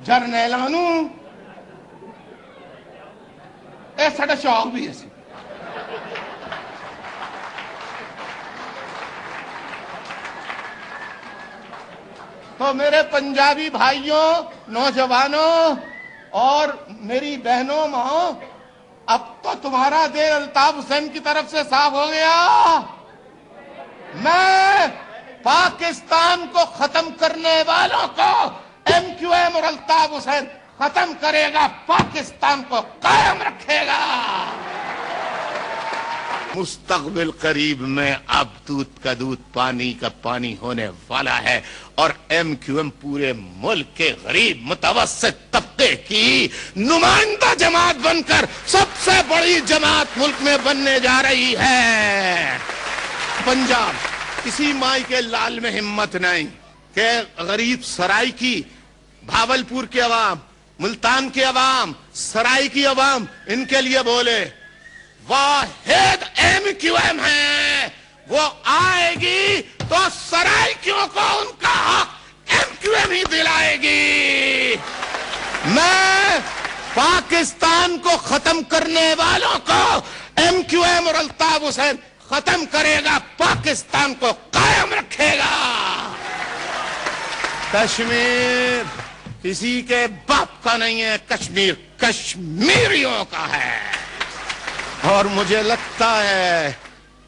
جرنیلانو اے ساڈا شوق بھی ہے تو میرے پنجابی بھائیوں، نوجوانوں اور میری بہنوں، ماں، اب تو تمہارا دل الطاف حسین کی طرف سے صاف ہو گیا۔ میں پاکستان کو ختم کرنے والوں کو ایم کیو ایم اور الطاف حسین ختم کرے گا، پاکستان کو قائم رکھے گا۔ مستقبل قریب میں اب دودھ کا دودھ پانی کا پانی ہونے والا ہے، اور ایم کیو ایم پورے ملک کے غریب متوسط طبقے کی نمائندہ جماعت بن کر سب سے بڑی جماعت ملک میں بننے جا رہی ہے۔ پنجاب، کسی مائی کے لال میں ہمت نہیں کہ غریب سرائی کی، بھاولپور کے عوام، ملتان کے عوام، سرائی کی عوام ان کے لیے بولے واحد ایم کیو ایم ہے، وہ آئے گی تو سرائی کیوں کو ان کا حق ایم کیو ایم ہی دلائے گی۔ میں پاکستان کو ختم کرنے والوں کو ایم کیو ایم اور الطاف حسین ختم کرے گا، پاکستان کو قائم رکھے گا۔ کشمیر کسی کے باپ کا نہیں ہے، کشمیر کشمیریوں کا ہے، اور مجھے لگتا ہے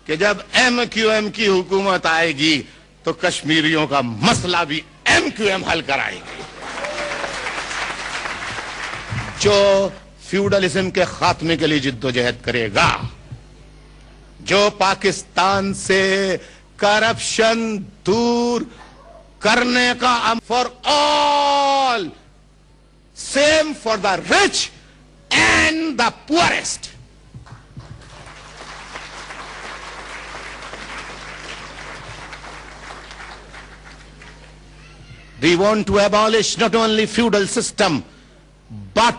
کہ جب ایم کیو ایم کی حکومت آئے گی تو کشمیریوں کا مسئلہ بھی ایم کیو ایم حل کرائے گی۔ جو فیوڈلزم کے خاتمے کے لیے جدوجہد کرے گا، جو پاکستان سے کرپشن دور کرنے کا for all, same for the rich and the poorest, we want to abolish not only feudal system but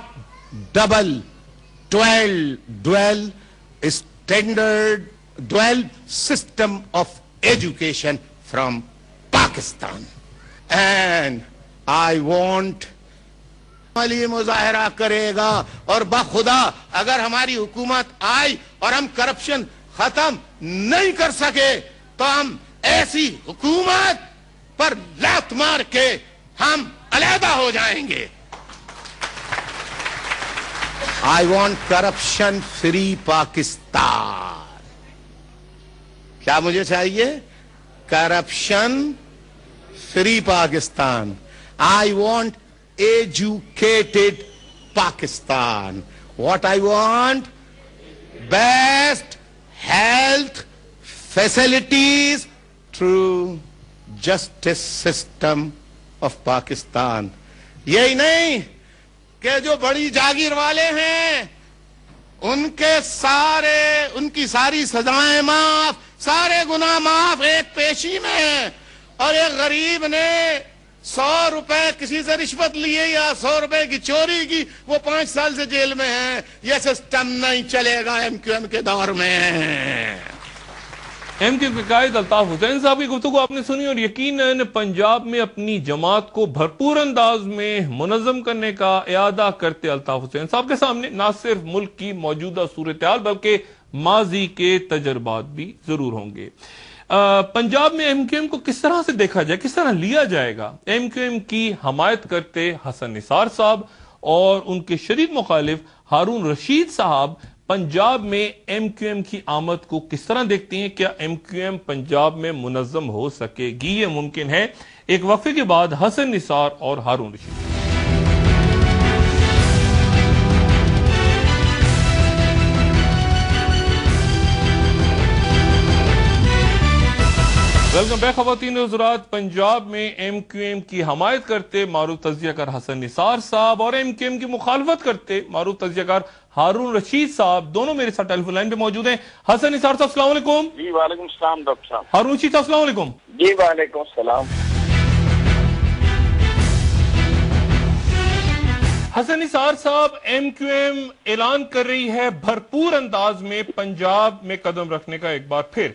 dual system of education from Pakistan, and I want عملی مظاہرہ کرے گا، اور بخدا اگر ہماری حکومت آئی اور ہم کرپشن ختم نہیں کر سکے تو ہم ایسی حکومت پر لات مار کے ہم علیحدہ ہو جائیں گے۔ I want corruption free Pakistan. کیا مجھے چاہیے؟ Corruption free Pakistan. I want educated Pakistan. What I want? Best health facilities through justice system of Pakistan. یہی نہیں کہ جو بڑی جاگیر والے ہیں ان کی ساری سزائیں معاف، سارے گناہ معاف ایک پیشی میں، اور ایک غریب نے 100 روپے کسی سے رشوت لیے یا 100 روپے کی چوری کی، وہ 5 سال سے جیل میں ہے۔ یہ سسٹم نہیں چلے گا ایم کیو ایم کے دور میں۔ ایم کیو ایم کے قائد الطاف حسین صاحب کی گفتگو آپ نے سنی، اور یقیناً پنجاب میں اپنی جماعت کو بھرپور انداز میں منظم کرنے کا اعادہ کرتے الطاف حسین صاحب کے سامنے نہ صرف ملک کی موجودہ صورتحال بلکہ ماضی کے تجربات بھی ضرور ہوں گے۔ پنجاب میں ایم کیو ایم کو کس طرح سے دیکھا جائے، کس طرح لیا جائے گا؟ ایم کیو ایم کی حمایت کرتے حسن نثار صاحب اور ان کے شدید مخالف ہارون رشید صاحب پنجاب میں ایم کیو ایم کی آمد کو کس طرح دیکھتے ہیں؟ کیا ایم کیو ایم پنجاب میں منظم ہو سکے گی؟ یہ ممکن ہے؟ ایک وقفے کے بعد حسن نثار اور ہارون رشید۔ ویلکم بیک خواتین و حضرات۔ پنجاب میں ایم کیو ایم کی حمایت کرتے معروف تجزیہ کار حسن نثار صاحب اور ایم کیو ایم کی مخالفت کرتے معروف تجزیہ کار ہارون رشید صاحب دونوں میرے ساتھ ٹیلی فون لائن پہ موجود ہیں۔ حسن نثار صاحب السلام علیکم۔ جی وعلیکم السلام ڈاکٹر صاحب۔ ہارون رشید صاحب السلام علیکم۔ جی وعلیکم السلام۔ حسن نثار صاحب، ایم کیو ایم اعلان کر رہی ہے بھرپور انداز میں پنجاب میں قدم رکھنے کا ایک بار پھر،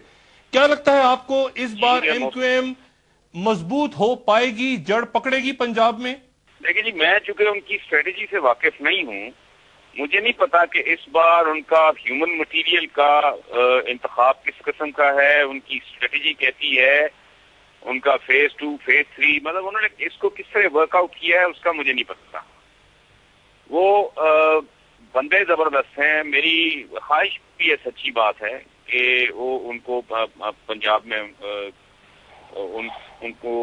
کیا لگتا ہے آپ کو اس بار ایم کیو ایم مضبوط ہو پائے گی، جڑ پکڑے گی پنجاب میں؟ لیکن جی میں چونکہ ان کی اسٹریٹجی سے واقف نہیں ہوں، مجھے نہیں پتا کہ اس بار ان کا ہیومن مٹیریل کا انتخاب کس قسم کا ہے، ان کی اسٹریٹجی کیسی ہے، ان کا فیز 2 فیز 3 مطلب انہوں نے اس کو کس طرح ورک آؤٹ کیا ہے اس کا مجھے نہیں پتا۔ وہ بندے زبردست ہیں، میری خواہش بھی ہے، سچی بات ہے کہ وہ ان کو پنجاب میں ان کو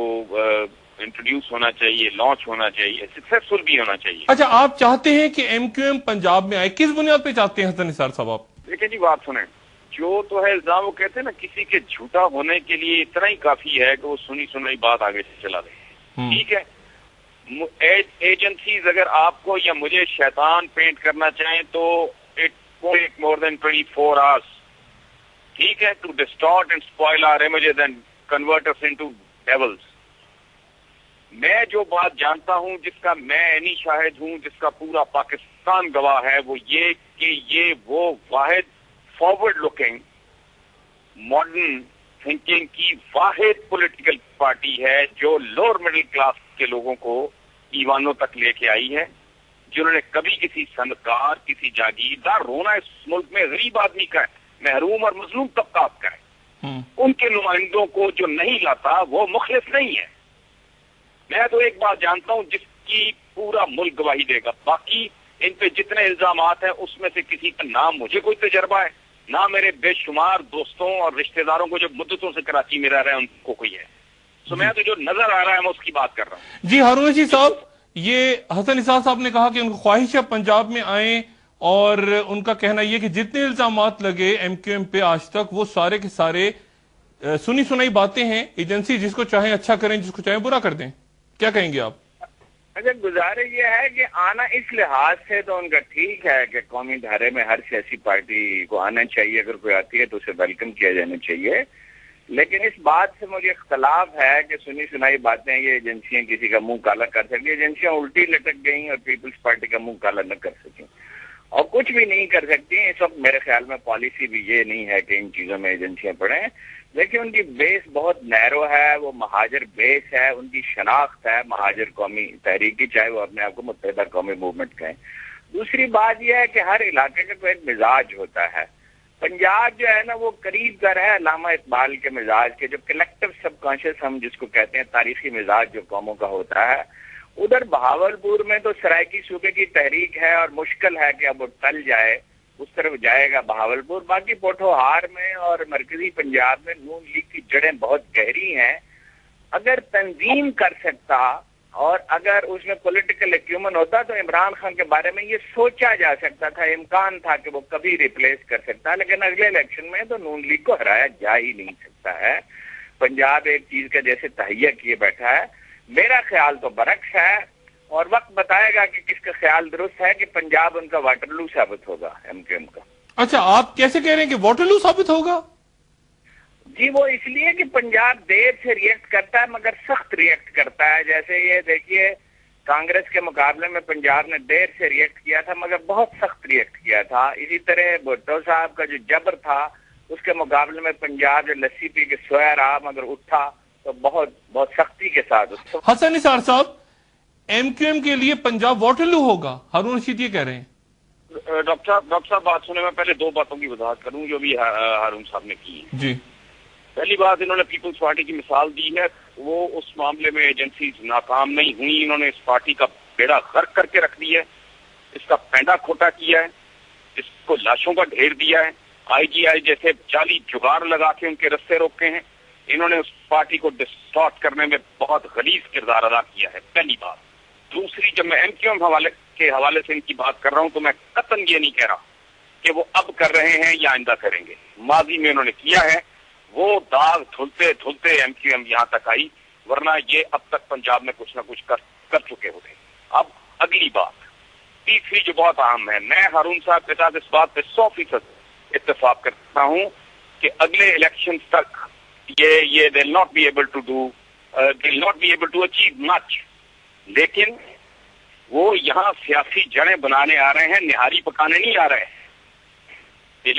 انٹروڈیوس ہونا چاہیے، لانچ ہونا چاہیے، سکسیسفل بھی ہونا چاہیے۔ اچھا، آپ چاہتے ہیں کہ ایم کیو ایم پنجاب میں آئے، کس بنیاد پہ چاہتے ہیں حسن نثار صاحب آپ؟ دیکھیں جی بات سنیں، جو تو ہے الزام، وہ کہتے ہیں نا کسی کے جھوٹا ہونے کے لیے اتنا ہی کافی ہے کہ وہ سنی سنائی بات آگے سے چلا دے، ٹھیک ہے۔ ایجنسیز اگر آپ کو یا مجھے شیطان پینٹ کرنا چاہیں تو it won't take more than 24 hours، ٹھیک ہے، to distort and spoil our images and convert us into devils۔ میں جو بات جانتا ہوں، جس کا میں عینی شاہد ہوں، جس کا پورا پاکستان گواہ ہے، وہ یہ کہ یہ وہ واحد فارورڈ لکنگ ماڈرن تھنکنگ کی واحد پولیٹیکل پارٹی ہے جو لوور مڈل کلاس کے لوگوں کو ایوانوں تک لے کے آئی ہے، جنہوں نے کبھی کسی صنعتکار، کسی جاگیردار، رونا اس ملک میں غریب آدمی کا ہے، محروم اور مظلوم طبقات کا ہے، ان کے نمائندوں کو جو نہیں لاتا وہ مخلص نہیں ہے۔ میں تو ایک بات جانتا ہوں جس کی پورا ملک گواہی دے گا، باقی ان پہ جتنے الزامات ہیں اس میں سے کسی کا نام مجھے کوئی تجربہ ہے، نہ میرے بے شمار دوستوں اور رشتہ داروں کو جو مدتوں سے کراچی میں رہ رہے ہیں ان کو کوئی ہے۔ تو میں تو جو نظر آ رہا ہے میں اس کی بات کر رہا ہوں۔ جی ہارون رشید صاحب، یہ حسن نثار صاحب نے کہا کہ ان کو خواہش ہے پنجاب میں آئیں، اور ان کا کہنا یہ کہ جتنے الزامات لگے ایم کیو ایم پہ آج تک وہ سارے کے سارے سنی سنائی باتیں ہیں، ایجنسی جس کو چاہیں اچھا کریں، جس کو چاہیں برا کر دیں۔ کیا کہیں گے آپ؟ اچھا، گزارش یہ ہے کہ آنا اس لحاظ سے تو ان کا ٹھیک ہے کہ قومی دھارے میں ہر سیاسی پارٹی کو آنا چاہیے، اگر کوئی آتی ہے تو اسے ویلکم کیا جانا چاہیے، لیکن اس بات سے مجھے اختلاف ہے کہ سنی سنائی باتیں یہ ایجنسیاں کسی کا منہ کالا کر سکیں۔ ایجنسیاں الٹی لٹک گئیں اور پیپلز پارٹی کا منہ کالا نہ کر سکیں، اور کچھ بھی نہیں کر سکتی۔ اس وقت میرے خیال میں پالیسی بھی یہ نہیں ہے کہ ان چیزوں میں ایجنسیاں پڑیں، لیکن ان کی بیس بہت نیرو ہے، وہ مہاجر بیس ہے، ان کی شناخت ہے مہاجر قومی تحریک کی، چاہے وہ اپنے آپ کو متحدہ قومی موومنٹ کہیں۔ دوسری بات یہ ہے کہ ہر علاقے کا کوئی ایک مزاج ہوتا ہے۔ پنجاب جو ہے نا وہ قریب گر ہے علامہ اقبال کے مزاج کے، جو کلیکٹو سب کانشیس ہم جس کو کہتے ہیں، تاریخی مزاج جو قوموں کا ہوتا ہے۔ ادھر بہاولپور میں تو سرائکی صوبے کی تحریک ہے اور مشکل ہے کہ اب وہ ٹل جائے، اس طرف جائے گا بہاولپور۔ باقی پوٹھوہار میں اور مرکزی پنجاب میں نون لیگ کی جڑیں بہت گہری ہیں۔ اگر تنظیم کر سکتا اور اگر اس میں پولیٹیکل ایکیومن ہوتا تو عمران خان کے بارے میں یہ سوچا جا سکتا تھا، امکان تھا کہ وہ کبھی ریپلیس کر سکتا، لیکن اگلے الیکشن میں تو نون لیگ کو ہرایا جا ہی نہیں سکتا ہے۔ پنجاب ایک چیز کا جیسے تہیہ کیے بیٹھا ہے، میرا خیال تو برعکس ہے، اور وقت بتائے گا کہ کس کا خیال درست ہے کہ پنجاب ان کا واٹرلو ثابت ہوگا ایم کیو ایم کا۔ اچھا، آپ کیسے کہہ رہے ہیں کہ واٹرلو ثابت ہوگا؟ جی وہ اس لیے کہ پنجاب دیر سے ریئیکٹ کرتا ہے مگر سخت ریئیکٹ کرتا ہے۔ جیسے یہ دیکھیے، کانگریس کے مقابلے میں پنجاب نے دیر سے ریئیکٹ کیا تھا مگر بہت سخت ریئیکٹ کیا تھا۔ اسی طرح بھٹو صاحب کا جو جبر تھا اس کے مقابلے میں پنجاب جو لسی پی کے سویا رہا مگر اٹھا تو بہت بہت سختی کے ساتھ اس کو۔ حسن نثار صاحب، ایم کیو ایم کے لیے پنجاب واٹرلو ہوگا، ہارون رشید یہ کہہ رہے ہیں۔ ڈاکٹر صاحب بات سنیں، میں پہلے دو باتوں کی وضاحت کروں جو بھی ہارون صاحب نے کی ہے۔ جی، پہلی بات، انہوں نے پیپلز پارٹی کی مثال دی ہے، وہ اس معاملے میں ایجنسیز ناکام نہیں ہوئی، انہوں نے اس پارٹی کا بیڑا غرق کر کے رکھ دیا ہے، اس کا پینڈا کھوٹا کیا ہے، اس کو لاشوں کا ڈھیر دیا ہے، آئی جی آئی جیسے جعلی جگاڑ لگا کے ان کے رستے روکے ہیں، انہوں نے اس پارٹی کو ڈسٹارٹ کرنے میں بہت غلیظ کردار ادا کیا ہے، پہلی بات۔ دوسری، جب میں ایم کیو ایم کے حوالے سے ان کی بات کر رہا ہوں تو میں قطعاً یہ نہیں کہہ رہا کہ وہ اب کر رہے ہیں یا آئندہ کریں گے، ماضی میں انہوں نے کیا ہے، وہ داغ دھلتے دھلتے ایم کیو ایم یہاں تک آئی، ورنہ یہ اب تک پنجاب میں کچھ نہ کچھ کر چکے ہوتے۔ اب اگلی بات، تیسری جو بہت اہم ہے، میں ہارون صاحب کے ساتھ اس بات پہ 100% اتفاق کرتا ہوں کہ اگلے الیکشن تک یہ they'll not be able to achieve much، لیکن وہ یہاں سیاسی جڑیں بنانے آ رہے ہیں، نہاری پکانے نہیں آ رہے ہیں۔